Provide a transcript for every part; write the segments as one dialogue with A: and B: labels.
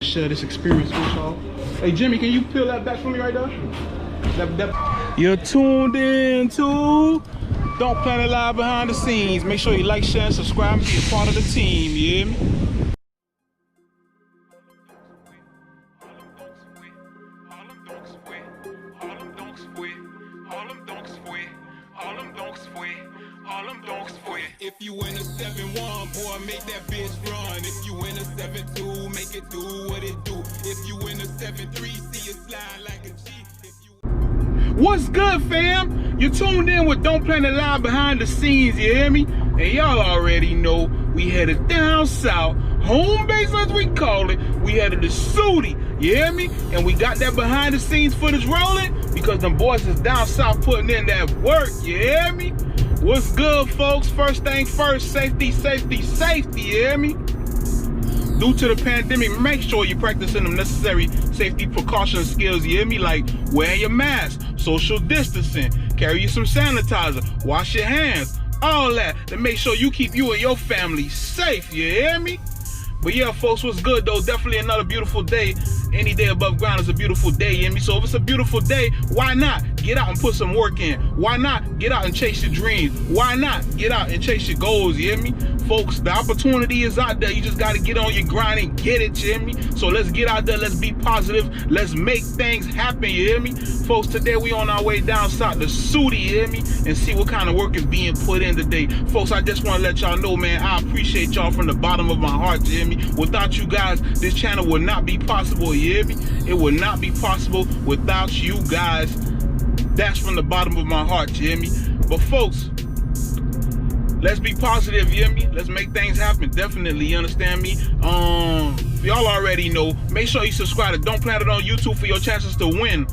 A: share this experience with y'all. Hey Jimmy, can you peel that back for me right there? You're tuned in to Donk Vert Live Behind the Scenes. Make sure you like, share, and subscribe and be a part of the team, you hear me?
B: If you in a 7-1, boy, make that bitch run. If you in a 7-2, make it do what it do. If you in a 7-3, see it slide like a G.
A: What's good, fam? You're tuned in with Donk Vert Live Behind the Scenes, you hear me? And y'all already know we headed down south, home base as we call it. We headed to Sooty, you hear me? And we got that behind the scenes footage rolling because them boys is down south putting in that work, you hear me? What's good, folks? First thing first, safety, safety, safety, you hear me? Due to the pandemic, make sure you're practicing them necessary safety precaution skills, you hear me? Like wearing your mask, social distancing, carry you some sanitizer, wash your hands, all that to make sure you keep you and your family safe, you hear me? But yeah, folks, what's good though? Definitely another beautiful day. Any day above ground is a beautiful day, you hear me? So if it's a beautiful day, why not get out and put some work in? Why not get out and chase your dreams? Why not get out and chase your goals, you hear me? Folks, the opportunity is out there. You just got to get on your grind and get it, you hear me? So let's get out there. Let's be positive. Let's make things happen, you hear me? Folks, today we on our way down south to Sooty, you hear me? And see what kind of work is being put in today. Folks, I just want to let y'all know, man, I appreciate y'all from the bottom of my heart, you hear me? Without you guys, this channel would not be possible, you hear me? It would not be possible without you guys. That's from the bottom of my heart, you hear me? But folks, let's be positive, you hear me? Let's make things happen, definitely, you understand me? Y'all already know, make sure you subscribe to Donk Vert on YouTube for your chances to win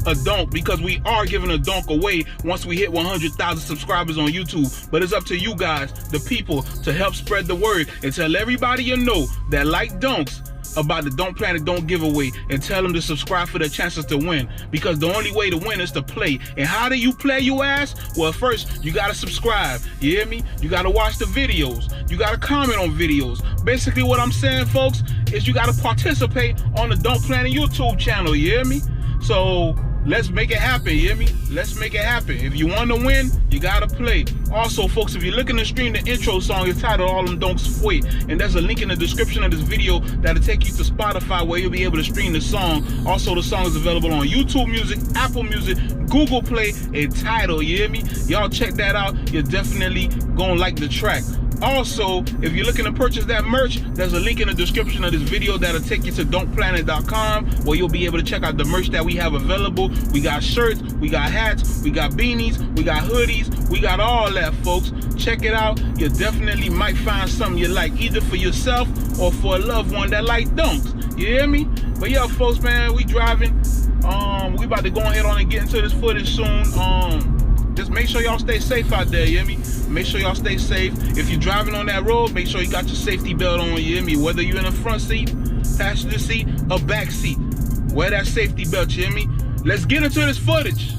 A: a donk, because we are giving a donk away once we hit 100,000 subscribers on YouTube. But it's up to you guys, the people, to help spread the word and tell everybody you know that like donks about the Donk Vert Don't giveaway, and tell them to subscribe for their chances to win, because the only way to win is to play. And how do you play, you ask? Well, first you gotta subscribe, you hear me? You gotta watch the videos, you gotta comment on videos. Basically what I'm saying, folks, is you gotta participate on the Donk Vert YouTube channel, you hear me? So let's make it happen, you hear me? Let's make it happen. If you want to win, you gotta play. Also, folks, if you're looking to stream the intro song, it's titled All Them Donks Fway, and there's a link in the description of this video that'll take you to Spotify where you'll be able to stream the song. Also, the song is available on YouTube Music, Apple Music, Google Play, and Tidal, you hear me? Y'all check that out. You're definitely gonna like the track. Also, if you're looking to purchase that merch, there's a link in the description of this video that'll take you to donkplanet.com where you'll be able to check out the merch that we have available. We got shirts, we got hats, we got beanies, we got hoodies, we got all that, folks. Check it out. You definitely might find something you like, either for yourself or for a loved one that like donks. You hear me? But yeah, folks, man, we driving. We about to go ahead on and get into this footage soon. Just make sure y'all stay safe out there, you hear me? Make sure y'all stay safe. If you're driving on that road, make sure you got your safety belt on, you hear me? Whether you're in a front seat, passenger seat, or back seat, wear that safety belt, you hear me? Let's get into this footage.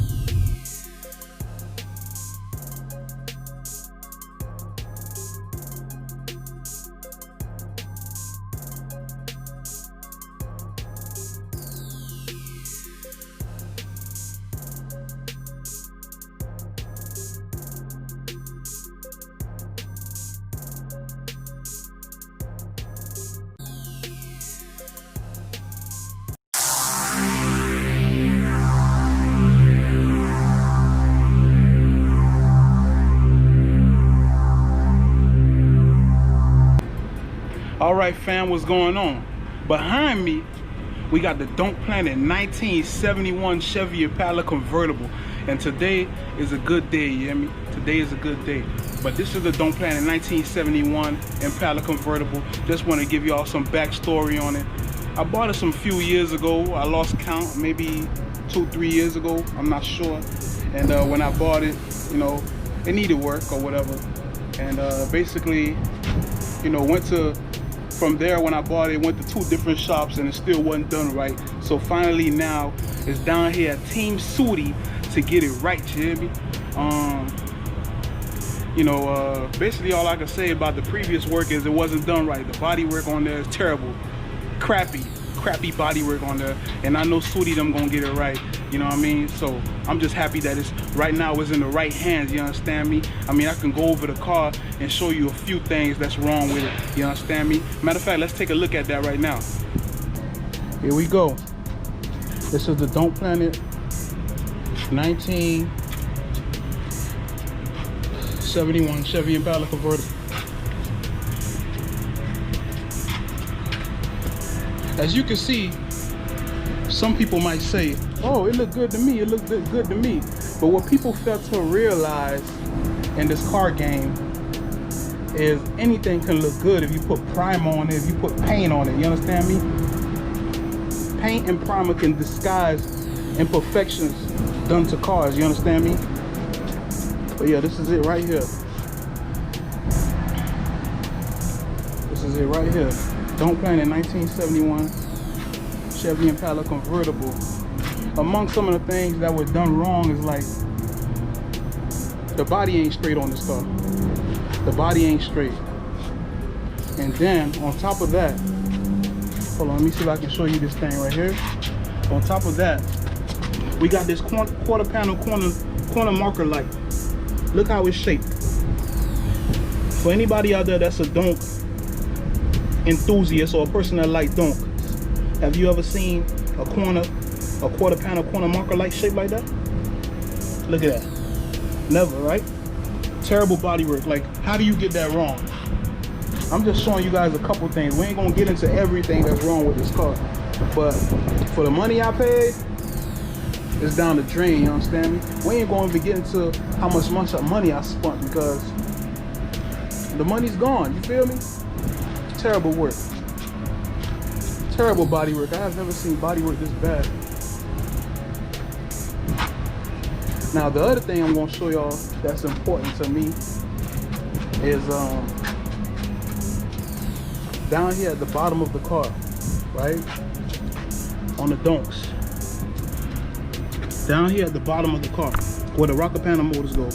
A: All right, fam, what's going on? Behind me, we got the Donk Vert 1971 Chevy Impala convertible. And today is a good day, you hear me? Today is a good day. But this is the Donk Vert 1971 Impala convertible. Just want to give y'all some backstory on it. I bought it some few years ago. I lost count, maybe 2-3 years ago. I'm not sure. And when I bought it, you know, it needed work or whatever. And basically, you know, from there, when I bought it, went to 2 different shops and it still wasn't done right. So finally now, it's down here at Team Sooty to get it right, you hear me? You know, basically all I can say about the previous work is it wasn't done right. The body work on there is terrible, crappy. crappy bodywork on there, and I know Sooty them gonna get it right. You know what I mean? So I'm just happy that it's right now it's in the right hands. You understand me? I mean, I can go over the car and show you a few things that's wrong with it. You understand me? Matter of fact, let's take a look at that right now. Here we go. This is the Donk Planet 1971 Chevy Impala convertible. As you can see, some people might say, oh, it looked good to me, it looked good to me. But what people fail to realize in this car game is anything can look good if you put primer on it, if you put paint on it. You understand me? Paint and primer can disguise imperfections done to cars. You understand me? But yeah, this is it right here. This is it right here. Donk Planet 1971 Chevy Impala convertible. Among some of the things that were done wrong is like the body ain't straight on this car. The body ain't straight. And then on top of that, hold on, let me see if I can show you this thing right here. On top of that, we got this quarter panel corner marker light. Look how it's shaped. For anybody out there that's a Donk enthusiast or a person that like Donk, have you ever seen a quarter panel corner marker light shaped like that? Look at that. Never, right? Terrible bodywork. Like, how do you get that wrong? I'm just showing you guys a couple things. We ain't gonna get into everything that's wrong with this car, but for the money I paid, it's down the drain. You understand me? We ain't gonna even get into how much money I spent, because the money's gone. You feel me? Terrible work. Terrible body work. I have never seen body work this bad. Now the other thing I'm gonna show y'all that's important to me is down here at the bottom of the car, right? On the Donks. Down here at the bottom of the car, where the rocker panel motors go.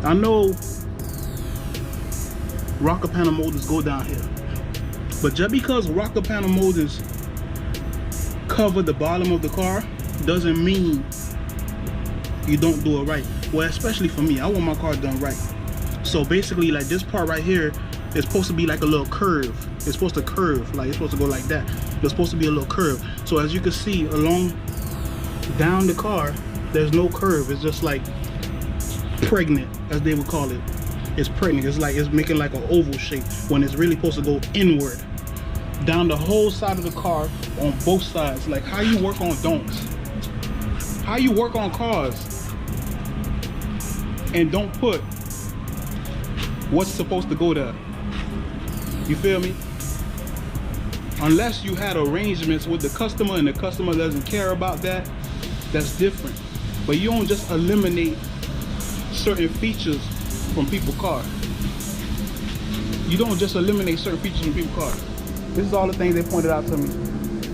A: I know rocker panel motors go down here, but just because rocker panel motors cover the bottom of the car doesn't mean you don't do it right. Well, especially for me, I want my car done right. So basically, like this part right here is supposed to be like a little curve. It's supposed to curve, like it's supposed to go like that. There's supposed to be a little curve. So as you can see along down the car, there's no curve. It's just like pregnant, as they would call it. It's pregnant. It's like it's making like an oval shape when it's really supposed to go inward down the whole side of the car on both sides. Like how you work on Donks, how you work on cars, and don't put what's supposed to go there. You feel me? Unless you had arrangements with the customer and the customer doesn't care about that, that's different. But you don't just eliminate certain features from people's cars. You don't just eliminate certain features from people's cars. This is all the things they pointed out to me.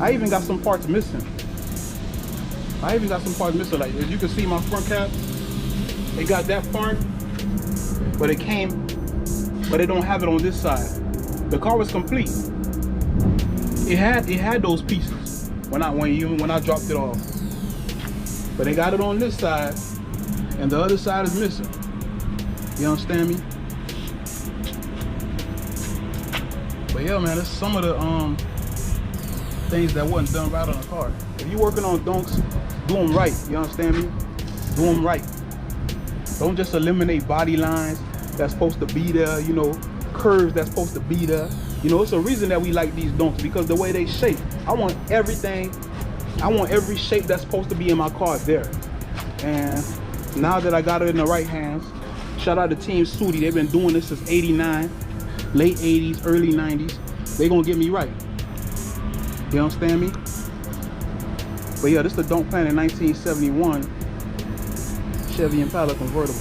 A: I even got some parts missing. Like as you can see my front cap, it got that part, but it don't have it on this side. The car was complete. It had those pieces when I dropped it off. But they got it on this side, and the other side is missing. You understand me? But yeah, man, that's some of the things that wasn't done right on the car. If you working on Donks, do them right. You understand me? Do them right. Don't just eliminate body lines that's supposed to be there, you know, curves that's supposed to be there. You know, it's a reason that we like these Donks, because the way they shape. I want every shape that's supposed to be in my car there. And now that I got it in the right hands, shout out to Team Sooty. They've been doing this since '89, late '80s, early '90s. They gonna get me right. You understand me? But yeah, this is the Donk Planet 1971 Chevy Impala convertible.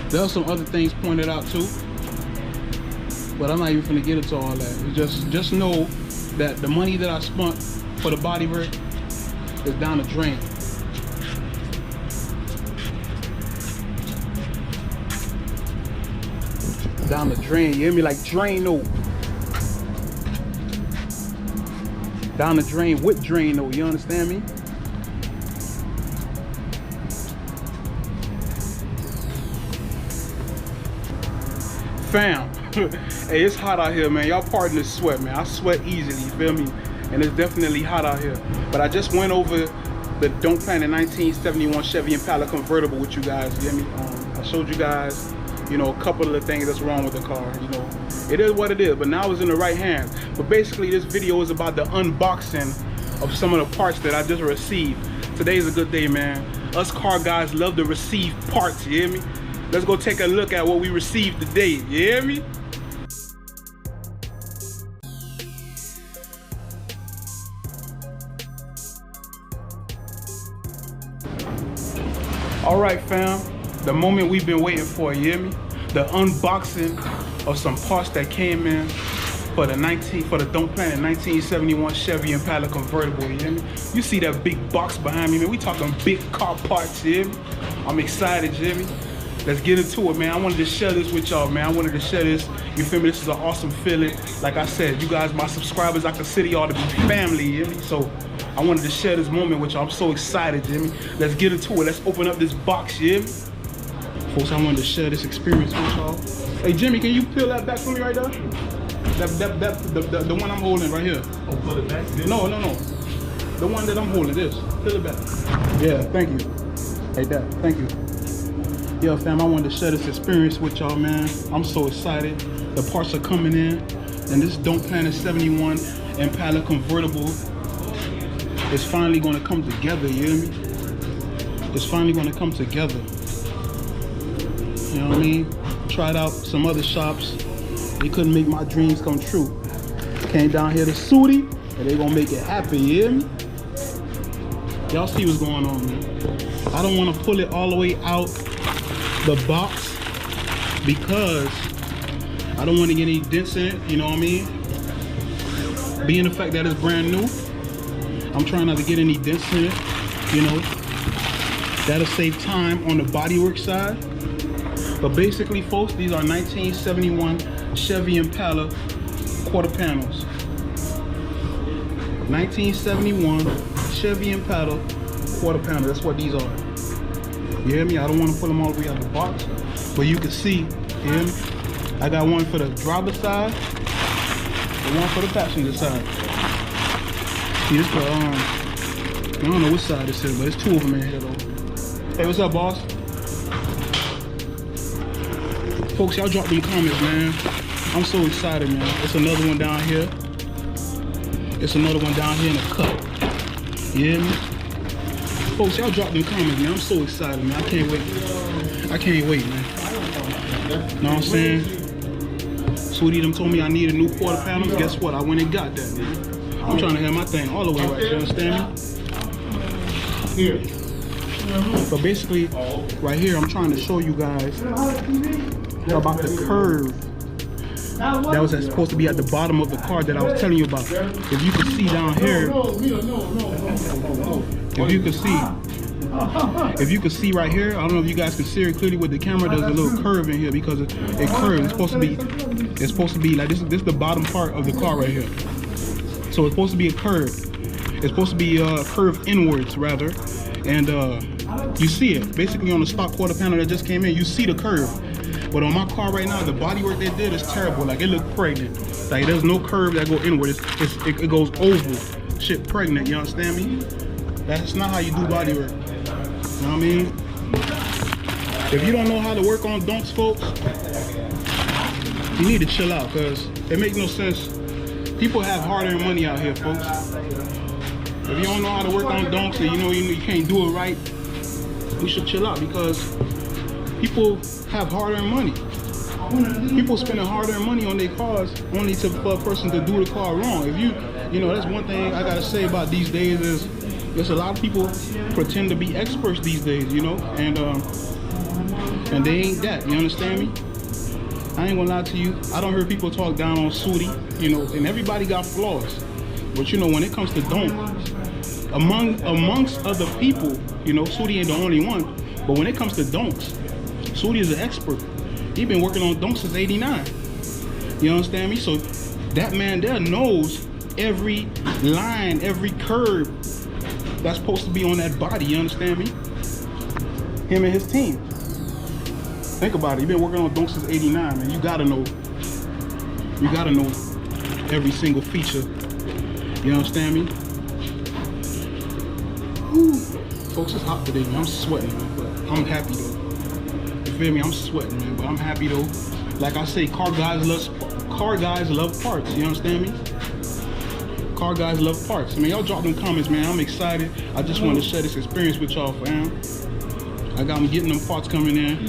A: There are some other things pointed out too, but I'm not even gonna get into all that. Just know that the money that I spent for the body work is down the drain. Down the drain, you hear me? Like Drano. Down the drain with Drano, you understand me? Fam, hey, it's hot out here, man. Y'all pardon the sweat, man. I sweat easily, you feel me? And it's definitely hot out here. But I just went over the Donk Vert 1971 Chevy Impala convertible with you guys, you hear me? I showed you guys, you know, a couple of the things that's wrong with the car, you know. It is what it is, but now it's in the right hands. But basically, this video is about the unboxing of some of the parts that I just received. Today's a good day, man. Us car guys love to receive parts, you hear me? Let's go take a look at what we received today, you hear me? All right, fam, the moment we've been waiting for, you hear me? The unboxing of some parts that came in for the Donk Vert 1971 Chevy Impala convertible, you hear me? You see that big box behind me, man? We talking big car parts, you hear me? I'm excited, you hear me? Let's get into it, man. I wanted to share this with y'all, man. I wanted to share this. You feel me? This is an awesome feeling. Like I said, you guys, my subscribers, I consider y'all to be family, you hear me? So I wanted to share this moment with y'all. I'm so excited, you hear me? Let's get into it. Let's open up this box, you hear me? Folks, I wanted to share this experience with y'all. Hey, Jimmy, can you peel that back for me right there? The one I'm holding right here.
C: Oh, pull it back?
A: No. The one that I'm holding, this. Peel it back. Yeah, thank you. Hey, Dad, thank you. Yo, fam, I wanted to share this experience with y'all, man. I'm so excited. The parts are coming in, and this Donk Vert 71 Impala convertible is finally going to come together, you hear me? It's finally going to come together. You know what I mean? Tried out some other shops. They couldn't make my dreams come true. Came down here to Sooty, and they gonna make it happen, you hear me? Y'all see what's going on, man. I don't want to pull it all the way out the box because I don't want to get any dents in it, you know what I mean? Being the fact that it's brand new, I'm trying not to get any dents in it, you know? That'll save time on the bodywork side. But basically, folks, these are 1971 Chevy Impala quarter panels. 1971 Chevy Impala quarter panel. That's what these are. You hear me? I don't want to pull them all the way out of the box, but you can see, you hear me? I got one for the driver's side and one for the passenger side. See, this for, I don't know which side this is, but there's two of them in here though. Hey, what's up, boss? Folks, y'all drop them comments, man. I'm so excited, man. It's another one down here. It's another one down here in the cup. You hear me? Folks, y'all drop them comments, man. I'm so excited, man. I can't wait. I can't wait, man. Know what I'm saying? Sweetie them told me I needed new quarter panels. Guess what? I went and got that, man. I'm trying to have my thing all the way right. You understand me? Here. But basically, right here, I'm trying to show you guys about the curve that was supposed to be at the bottom of the car that I was telling you about. If you can see down here, if you can see right here, I don't know if you guys can see it clearly with the camera. There's a little curve in here because it curves. It's supposed to be like this is the bottom part of the car right here. So it's supposed to be a curve. It's supposed to be curved inwards rather, and you see it basically on the stock quarter panel that just came in. You see the curve. But on my car right now, the bodywork they did is terrible. Like, it looked pregnant. Like, there's no curve that go inward. It goes oval. Shit pregnant, you understand me? That's not how you do bodywork. You know what I mean? If you don't know how to work on donks, folks, you need to chill out, because it makes no sense. People have hard-earned money out here, folks. If you don't know how to work on donks and you know you can't do it right, you should chill out, because people have hard-earned money. People spending hard-earned money on their cars only for a person to do the car wrong. If you know, that's one thing I gotta say about these days is there's a lot of people pretend to be experts these days, you know, and they ain't that. You understand me? I ain't gonna lie to you. I don't hear people talk down on Sooty, you know, and everybody got flaws. But you know, when it comes to donk, amongst other people, you know, Sooty ain't the only one. But when it comes to donks, Sooty is an expert. He been working on Donk since '89. You understand me? So that man there knows every line, every curve that's supposed to be on that body. You understand me? Him and his team. Think about it. He been working on Donk since '89, man. You gotta know. You gotta know every single feature. You understand me? Whew. Folks, it's hot today, man. I'm sweating, man, but I'm happy though. You feel me? I'm sweating, man, but I'm happy though. Like I say, car guys love parts. You understand me? Car guys love parts. I mean, y'all drop them comments, man. I'm excited. I just want to share this experience with y'all, fam. I got them getting them parts coming in.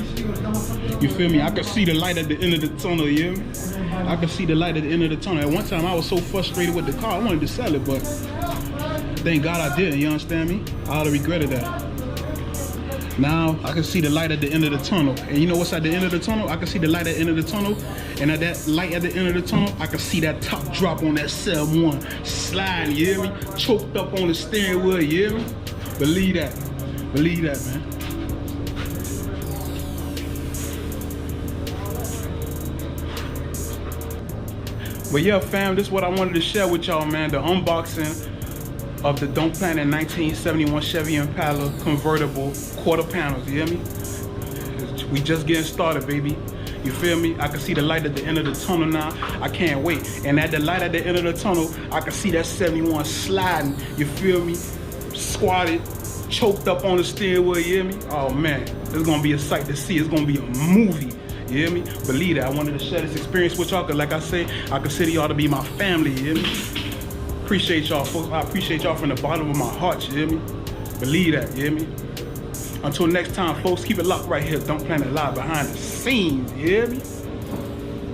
A: You feel me? I could see the light at the end of the tunnel, you hear me? I could see the light at the end of the tunnel. At one time, I was so frustrated with the car, I wanted to sell it, but thank God I didn't, you understand me? I would have regretted that. Now, I can see the light at the end of the tunnel. And you know what's at the end of the tunnel? I can see the light at the end of the tunnel. And at that light at the end of the tunnel, I can see that top drop on that cell one sliding, you hear me? Choked up on the steering wheel, you hear me? Believe that. Believe that, man. But yeah, fam, this is what I wanted to share with y'all, man. The unboxing of the Donk Vert 1971 Chevy Impala convertible quarter panels, you hear me? We just getting started, baby. You feel me? I can see the light at the end of the tunnel now. I can't wait. And at the light at the end of the tunnel, I can see that 71 sliding, you feel me? Squatted, choked up on the steering wheel, you hear me? Oh man, it's gonna be a sight to see. It's gonna be a movie. You hear me? Believe that. I wanted to share this experience with y'all, because like I say, I consider y'all to be my family, you hear me? Appreciate y'all, folks. I appreciate y'all from the bottom of my heart, you hear me? Believe that, you hear me? Until next time, folks, keep it locked right here. Donk Vert live behind the scenes, you hear me?